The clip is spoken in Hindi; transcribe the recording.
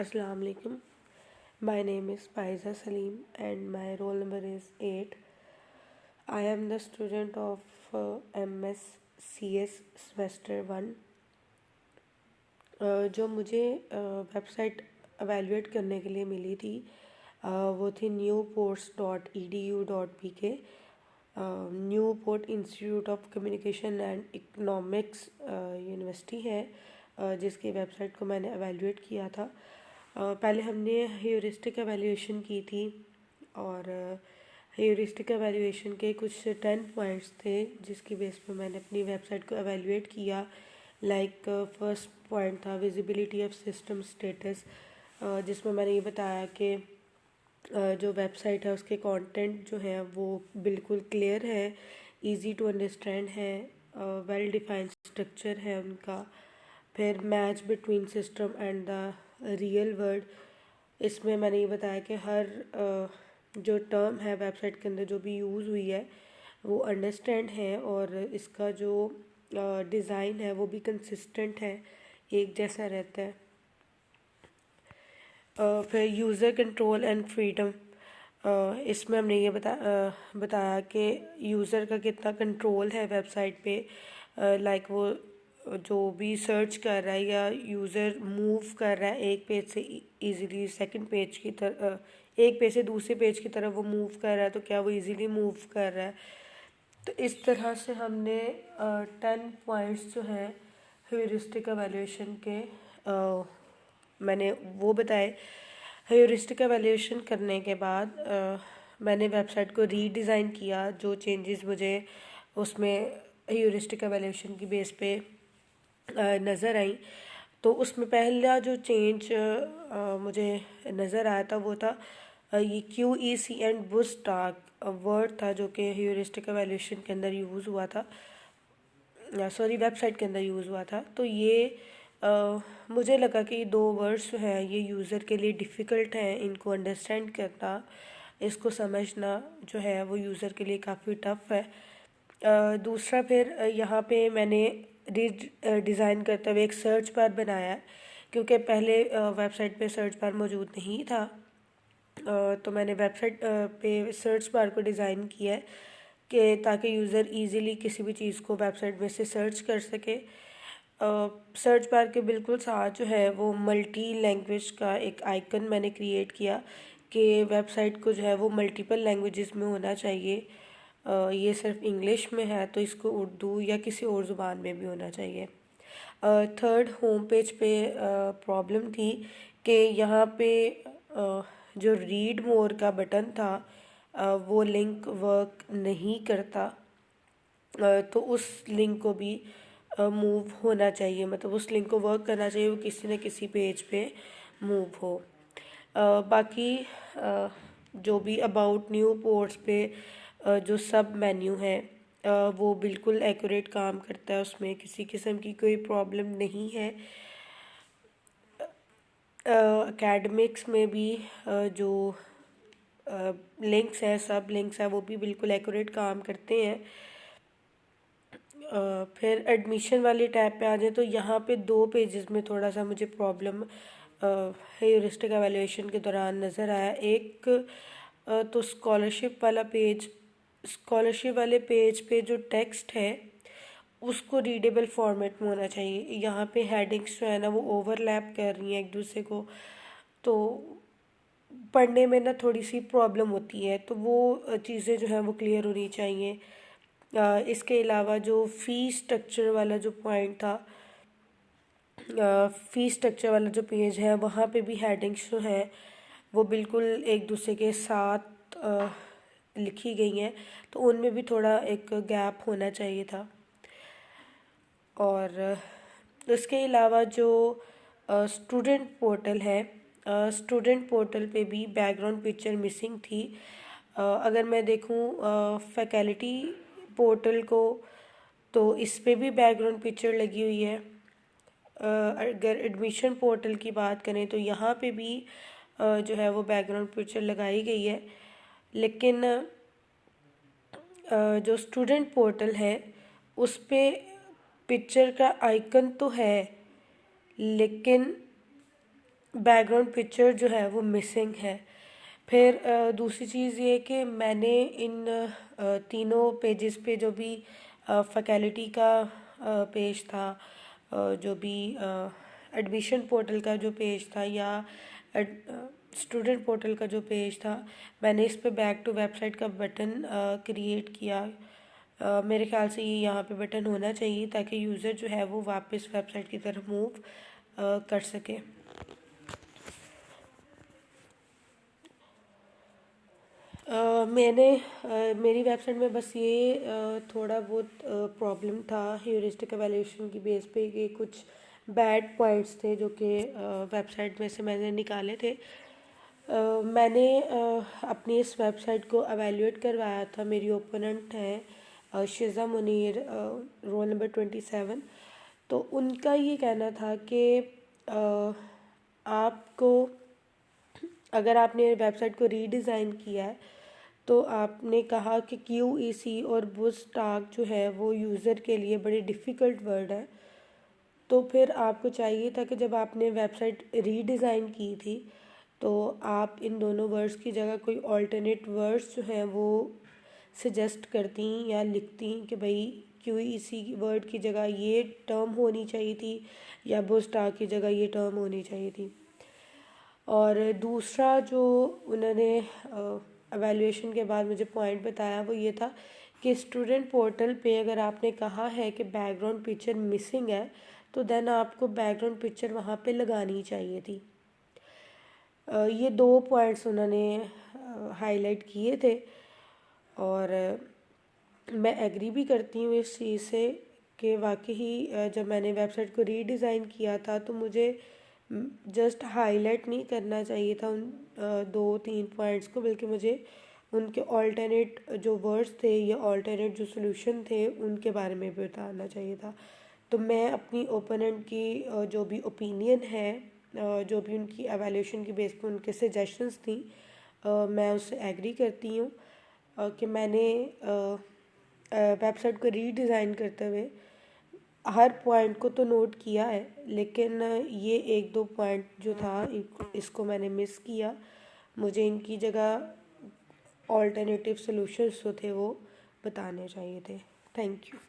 Assalamu alaikum. My name is Faiza Salim and my roll number is 8. I am the student of MS CS semester 1. जो मुझे वेबसाइट एवेलुएट करने के लिए मिली थी वो थी newports.edu.pk, Newport institute of communication and economics university है, जिसकी वेबसाइट को मैंने एवेलुएट किया था। पहले हमने ह्यूरिस्टिक एवेल्यूएशन की थी और ह्यूरिस्टिक एवेल्यूएशन के कुछ 10 पॉइंट्स थे जिसकी बेस पे मैंने अपनी वेबसाइट को एवेल्यूएट किया। फर्स्ट पॉइंट था विजिबिलिटी ऑफ सिस्टम स्टेटस, जिसमें मैंने ये बताया कि जो वेबसाइट है उसके कंटेंट जो है वो बिल्कुल क्लियर है, इजी टू अंडरस्टैंड है, वेल डिफाइंड स्ट्रक्चर है उनका। फिर match between system and the real world, इसमें मैंने ये बताया कि हर जो टर्म है वेबसाइट के अंदर जो भी यूज़ हुई है वो अंडरस्टैंड है और इसका जो डिज़ाइन है वो भी कंसिस्टेंट है, एक जैसा रहता है। फिर यूज़र कंट्रोल एंड फ्रीडम, इसमें हमने ये बताया कि यूज़र का कितना कंट्रोल है वेबसाइट पे। वो जो भी सर्च कर रहा है या यूज़र मूव कर रहा है एक पेज से इजीली सेकंड पेज की तरफ, एक पेज से दूसरे पेज की तरफ वो मूव कर रहा है तो क्या वो इजीली मूव कर रहा है। तो इस तरह से हमने 10 पॉइंट्स जो हैं ह्यूरिस्टिक एवेल्यूएशन के मैंने वो बताए। ह्यूरिस्टिक एवेल्यूएशन करने के बाद मैंने वेबसाइट को रीडिज़ाइन किया। जो चेंजेस मुझे उसमें ह्यूरिस्टिक एवेल्यूएशन की बेस पे नज़र आई, तो उसमें पहला जो चेंज मुझे नज़र आया था वो था ये QEC एंड बूस्टैग वर्ड था जो कि ह्यूरिस्टिक एवेल्यूएशन के अंदर यूज़ हुआ था, वेबसाइट के अंदर यूज़ हुआ था। तो ये मुझे लगा कि ये दो वर्ड्स जो हैं ये यूज़र के लिए डिफ़िकल्ट हैं, इनको अंडरस्टैंड करना, इसको समझना जो है वो यूज़र के लिए काफ़ी टफ़ है। दूसरा फिर यहाँ पे मैंने डिज़ाइन करते हुए एक सर्च बार बनाया, क्योंकि पहले वेबसाइट पे सर्च बार मौजूद नहीं था। तो मैंने वेबसाइट पे सर्च बार को डिज़ाइन किया है कि ताकि यूज़र इजीली किसी भी चीज़ को वेबसाइट में से सर्च कर सके। सर्च बार के बिल्कुल साथ जो है वो मल्टी लैंग्वेज का एक आइकन मैंने क्रिएट किया कि वेबसाइट को जो है वो मल्टीपल लैंग्वेजेस में होना चाहिए। ये सिर्फ इंग्लिश में है तो इसको उर्दू या किसी और ज़ुबान में भी होना चाहिए। थर्ड, होम पेज पे प्रॉब्लम थी कि यहाँ पे जो रीड मोर का बटन था वो लिंक वर्क नहीं करता, तो उस लिंक को भी मूव होना चाहिए, मतलब उस लिंक को वर्क करना चाहिए, वो किसी न किसी पेज पे मूव हो। बाकी जो भी अबाउट न्यू पोर्ट्स पे जो सब मेन्यू है वो बिल्कुल एक्यूरेट काम करता है, उसमें किसी किस्म की कोई प्रॉब्लम नहीं है। एकेडमिक्स में भी जो लिंक्स हैं, सब लिंक्स हैं, वो भी बिल्कुल एक्यूरेट काम करते हैं। फिर एडमिशन वाले टैब पे आ जाए तो यहाँ पे दो पेजेस में थोड़ा सा मुझे प्रॉब्लम ह्यूरिस्टिक एवेल्यूएशन के दौरान नज़र आया। एक तो स्कॉलरशिप वाला पेज, स्कॉलरशिप वाले पेज पे जो टेक्स्ट है उसको रीडेबल फॉर्मेट में होना चाहिए। यहाँ पे हेडिंग्स जो है ना वो ओवरलैप कर रही हैं एक दूसरे को, तो पढ़ने में ना थोड़ी सी प्रॉब्लम होती है, तो वो चीज़ें जो हैं वो क्लियर होनी चाहिए। इसके अलावा जो फ़ी स्ट्रक्चर वाला जो पॉइंट था, फ़ी स्ट्रक्चर वाला जो पेज है वहाँ पे भी हेडिंग्स जो हैं वो बिल्कुल एक दूसरे के साथ लिखी गई हैं, तो उनमें भी थोड़ा एक गैप होना चाहिए था। और इसके अलावा जो स्टूडेंट पोर्टल है, स्टूडेंट पोर्टल पे भी बैकग्राउंड पिक्चर मिसिंग थी। अगर मैं देखूँ फैकल्टी पोर्टल को तो इस पे भी बैकग्राउंड पिक्चर लगी हुई है। अगर एडमिशन पोर्टल की बात करें तो यहाँ पे भी जो है वो बैकग्राउंड पिक्चर लगाई गई है, लेकिन जो स्टूडेंट पोर्टल है उस पे पिक्चर का आइकन तो है, लेकिन बैकग्राउंड पिक्चर जो है वो मिसिंग है। फिर दूसरी चीज़ ये कि मैंने इन तीनों पेजेस पे जो भी फैकल्टी का पेज था, जो भी एडमिशन पोर्टल का जो पेज था या स्टूडेंट पोर्टल का जो पेज था, मैंने इस पे बैक टू वेबसाइट का बटन क्रिएट किया। मेरे ख्याल से ये यहाँ पे बटन होना चाहिए ताकि यूज़र जो है वो वापस वेबसाइट की तरफ मूव कर सके। मैंने मेरी वेबसाइट में बस ये थोड़ा बहुत प्रॉब्लम था ह्यूरिस्टिक एवेल्यूशन की बेस पे कि कुछ बैड पॉइंट्स थे जो कि वेबसाइट में से मैंने निकाले थे। मैंने अपनी इस वेबसाइट को एवेल्यूएट करवाया था। मेरी ओपोनेंट हैं शिज़ा मुनीर, रोल नंबर 27। तो उनका ये कहना था कि आपको, अगर आपने वेबसाइट को रीडिज़ाइन किया है तो आपने कहा कि QEC और बूस्टैक जो है वो यूज़र के लिए बड़े डिफ़िकल्ट वर्ड है। तो फिर आपको चाहिए था कि जब आपने वेबसाइट रीडिज़ाइन की थी तो आप इन दोनों वर्ड्स की जगह कोई ऑल्टरनेट वर्ड्स जो हैं वो सजेस्ट करती या लिखती कि भाई QEC वर्ड की जगह ये टर्म होनी चाहिए थी या बूस्टैक की जगह ये टर्म होनी चाहिए थी। और दूसरा जो उन्होंने एवेल्यूएशन के बाद मुझे पॉइंट बताया वो ये था कि स्टूडेंट पोर्टल पे अगर आपने कहा है कि बैकग्राउंड पिक्चर मिसिंग है तो देन आपको बैकग्राउंड पिक्चर वहाँ पे लगानी चाहिए थी। ये दो पॉइंट्स उन्होंने हाईलाइट किए थे और मैं एग्री भी करती हूँ इस चीज़ से कि वाकई ही जब मैंने वेबसाइट को रीडिज़ाइन किया था तो मुझे जस्ट हाईलाइट नहीं करना चाहिए था उन दो तीन पॉइंट्स को, बल्कि मुझे उनके ऑल्टरनेट जो वर्ड्स थे या ऑल्टरनेट जो सॉल्यूशन थे उनके बारे में भी बताना चाहिए था। तो मैं अपनी ओपोनेंट की जो भी ओपिनियन है, जो भी उनकी एवेल्यूशन की बेस पर उनके सजेशंस थी, मैं उससे एग्री करती हूँ कि मैंने वेबसाइट को रीडिज़ाइन करते हुए हर पॉइंट को तो नोट किया है, लेकिन ये एक दो पॉइंट जो था इसको मैंने मिस किया। मुझे इनकी जगह ऑल्टरनेटिव सॉल्यूशंस जो थे वो बताने चाहिए थे। Thank you.